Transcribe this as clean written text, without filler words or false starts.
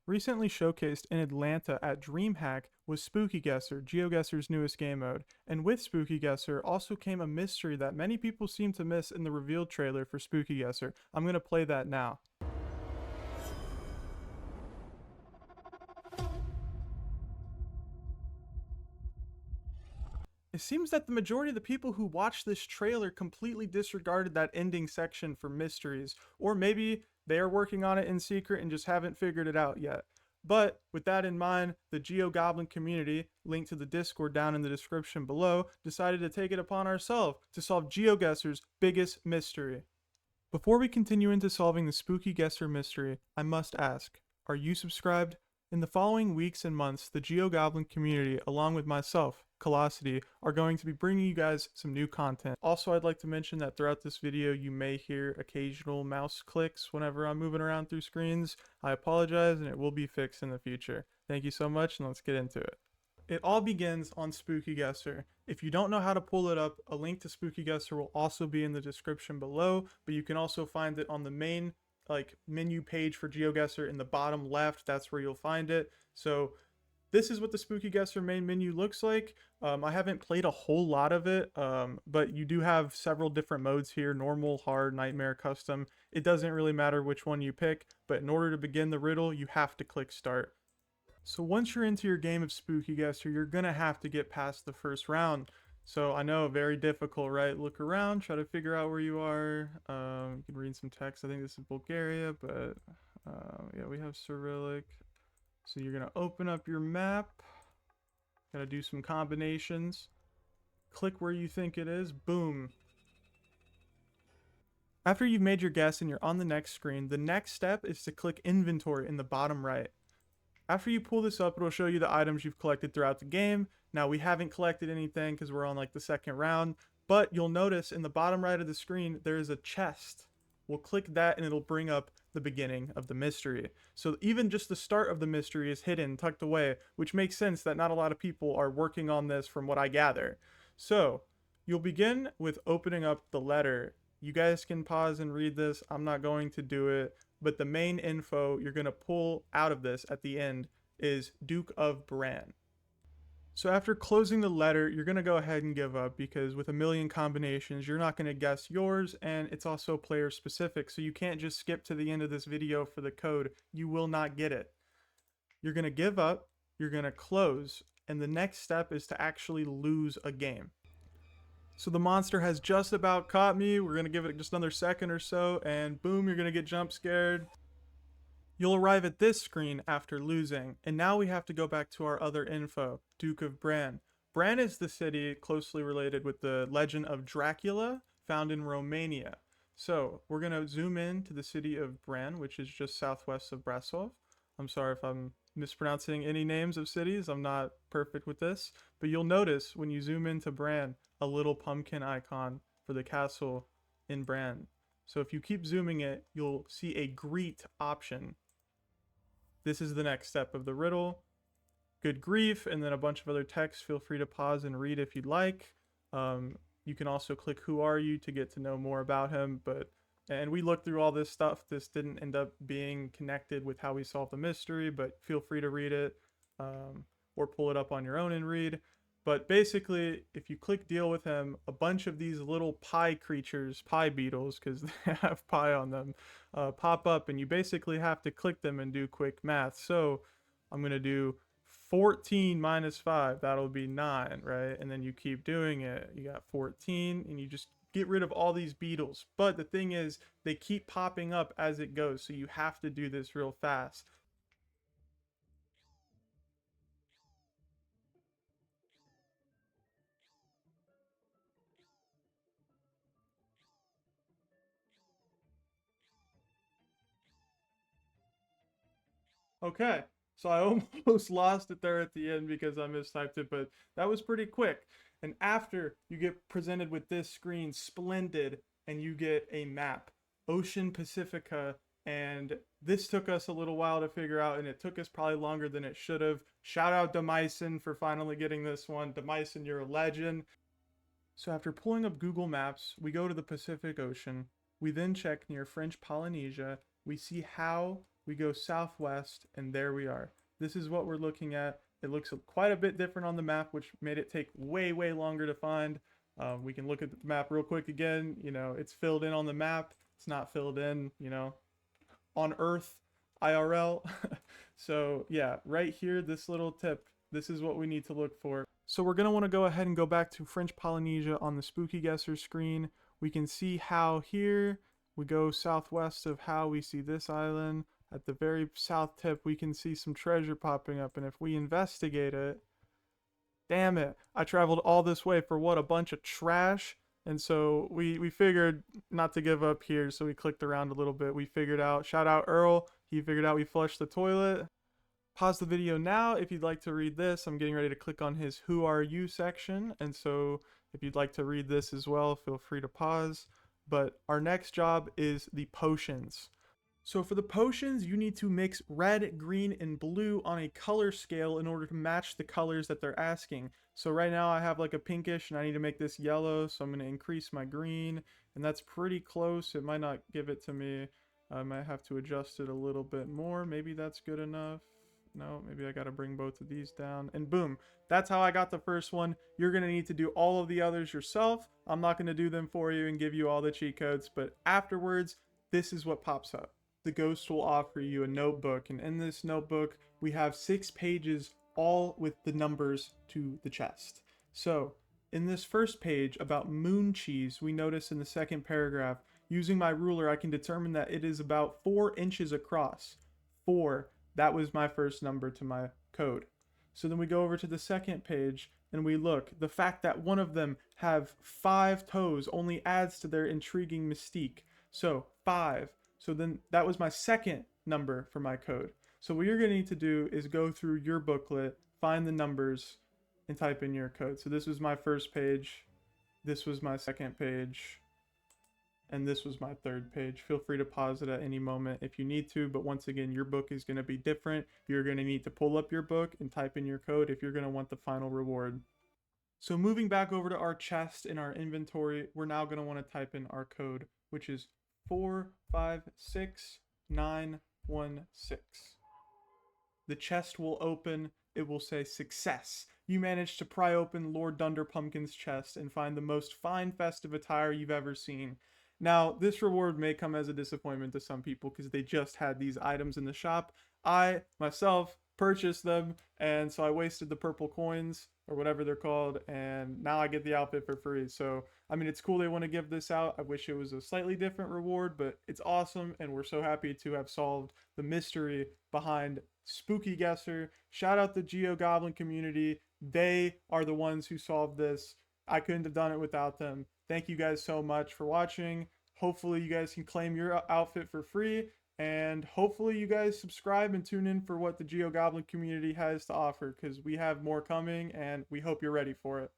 Recently showcased in Atlanta at DreamHack was Spooky Guesser, GeoGuessr's newest game mode, and with Spooky Guesser also came a mystery that many people seem to miss in the revealed trailer for Spooky Guesser. I'm gonna play that now. It seems that the majority of the people who watched this trailer completely disregarded that ending section for mysteries, or maybe they are working on it in secret and just haven't figured it out yet. But with that in mind, the Geo Goblin community, linked to the Discord down in the description below, decided to take it upon ourselves to solve GeoGuessr's biggest mystery. Before we continue into solving the Spooky Guesser mystery, I must ask, are you subscribed? In the following weeks and months, the Geo Goblin community, along with myself, Colosity, are going to be bringing you guys some new content. Also, I'd like to mention that throughout this video, you may hear occasional mouse clicks whenever I'm moving around through screens. I apologize, and it will be fixed in the future. Thank you so much, and let's get into it. It all begins on Spooky Guesser. If you don't know how to pull it up, a link to Spooky Guesser will also be in the description below, but you can also find it on the main menu page for GeoGuessr in the bottom left. That's where you'll find it. So this is what the Spooky Guesser main menu looks like. I haven't played a whole lot of it, but you do have several different modes here: normal, hard, nightmare, custom. It doesn't really matter which one you pick, but in order to begin the riddle, you have to click start. So once you're into your game of Spooky Guesser, you're gonna have to get past the first round. So I know, very difficult, right? Look around, try to figure out where you are. You can read some text. I think this is Bulgaria, but yeah, we have Cyrillic. So you're gonna open up your map. Gotta do some combinations. Click where you think it is. Boom. After you've made your guess and you're on the next screen, the next step is to click inventory in the bottom right. After you pull this up, it'll show you the items you've collected throughout the game. Now, we haven't collected anything because we're on like the second round, but you'll notice in the bottom right of the screen, there is a chest. We'll click that and it'll bring up the beginning of the mystery. So even just the start of the mystery is hidden, tucked away, which makes sense that not a lot of people are working on this from what I gather. So you'll begin with opening up the letter. You guys can pause and read this. I'm not going to do it. But the main info you're going to pull out of this at the end is Duke of Bran. So after closing the letter, you're going to go ahead and give up because with a million combinations, you're not going to guess yours, and it's also player specific, so you can't just skip to the end of this video for the code. You will not get it. You're going to give up, you're going to close, and the next step is to actually lose a game. So the monster has just about caught me. We're going to give it just another second or so, and boom, you're going to get jump scared. You'll arrive at this screen after losing, and now we have to go back to our other info, Duke of Bran. Bran is the city closely related with the legend of Dracula, found in Romania. So we're going to zoom in to the city of Bran, which is just southwest of Brasov. I'm sorry if I'm mispronouncing any names of cities. I'm not perfect with this, but you'll notice when you zoom into Bran, a little pumpkin icon for the castle in Bran. So if you keep zooming it, you'll see a greet option. This is the next step of the riddle. Good grief, and then a bunch of other text. Feel free to pause and read if you'd like. You can also click who are you to get to know more about him, and we looked through all this stuff. This didn't end up being connected with how we solved the mystery, but feel free to read it or pull it up on your own and read. But basically, if you click deal with him, a bunch of these little pie creatures, pie beetles, because they have pie on them, pop up, and you basically have to click them and do quick math. So I'm going to do 14 minus 5. That'll be 9, right? And then you keep doing it. You got 14, and you just get rid of all these beetles. But the thing is, they keep popping up as it goes, so you have to do this real fast. Okay, so I almost lost it there at the end because I mistyped it, but that was pretty quick. And after you get presented with this screen, splendid, and you get a map, Ocean Pacifica, and this took us a little while to figure out, and it took us probably longer than it should have. Shout out Demyson for finally getting this one. Demyson, you're a legend. So after pulling up Google Maps, we go to the Pacific Ocean. We then check near French Polynesia. We see how we go southwest, and there we are. This is what we're looking at. It looks quite a bit different on the map, which made it take way longer to find. We can look at the map real quick again. You know, it's filled in on the map. It's not filled in, you know, on Earth, IRL. So yeah, right here, this little tip, this is what we need to look for. So we're gonna wanna go ahead and go back to French Polynesia on the Spooky Guesser screen. We can see how here, we go southwest of how we see this island. At the very south tip, we can see some treasure popping up, and if we investigate it, damn it, I traveled all this way for what, a bunch of trash? And so we figured not to give up here, so we clicked around a little bit. We figured out, shout out Earl, he figured out we flushed the toilet. Pause the video now if you'd like to read this. I'm getting ready to click on his Who Are You section, and so if you'd like to read this as well, feel free to pause. But our next job is the potions. So for the potions, you need to mix red, green, and blue on a color scale in order to match the colors that they're asking. So right now I have like a pinkish and I need to make this yellow, so I'm going to increase my green, and that's pretty close. It might not give it to me. I might have to adjust it a little bit more. Maybe that's good enough. No, maybe I got to bring both of these down, and boom, that's how I got the first one. You're going to need to do all of the others yourself. I'm not going to do them for you and give you all the cheat codes, but afterwards, this is what pops up. The ghost will offer you a notebook, and in this notebook we have 6 pages all with the numbers to the chest. So in this first page about moon cheese, we notice in the second paragraph, using my ruler I can determine that it is about 4 inches across. 4, that was my first number to my code. So then we go over to the second page and we look. The fact that one of them have 5 toes only adds to their intriguing mystique. So 5. So then that was my second number for my code. So what you're going to need to do is go through your booklet, find the numbers, and type in your code. So this was my first page, this was my second page, and this was my third page. Feel free to pause it at any moment if you need to, but once again, your book is going to be different. You're going to need to pull up your book and type in your code if you're going to want the final reward. So moving back over to our chest in our inventory, we're now going to want to type in our code, which is 456916. The chest will open. It will say success. You managed to pry open Lord Dunderpumpkin's chest and find the most fine festive attire you've ever seen. Now, this reward may come as a disappointment to some people because they just had these items in the shop. I, myself, purchased them, and so I wasted the purple coins, or whatever they're called, and now I get the outfit for free. So, I mean, it's cool they want to give this out. I wish it was a slightly different reward, but it's awesome, and we're so happy to have solved the mystery behind Spooky Guesser. Shout out the Geo Goblin community. They are the ones who solved this. I couldn't have done it without them. Thank you guys so much for watching. Hopefully you guys can claim your outfit for free, and hopefully you guys subscribe and tune in for what the Geo Goblin community has to offer, because we have more coming and we hope you're ready for it.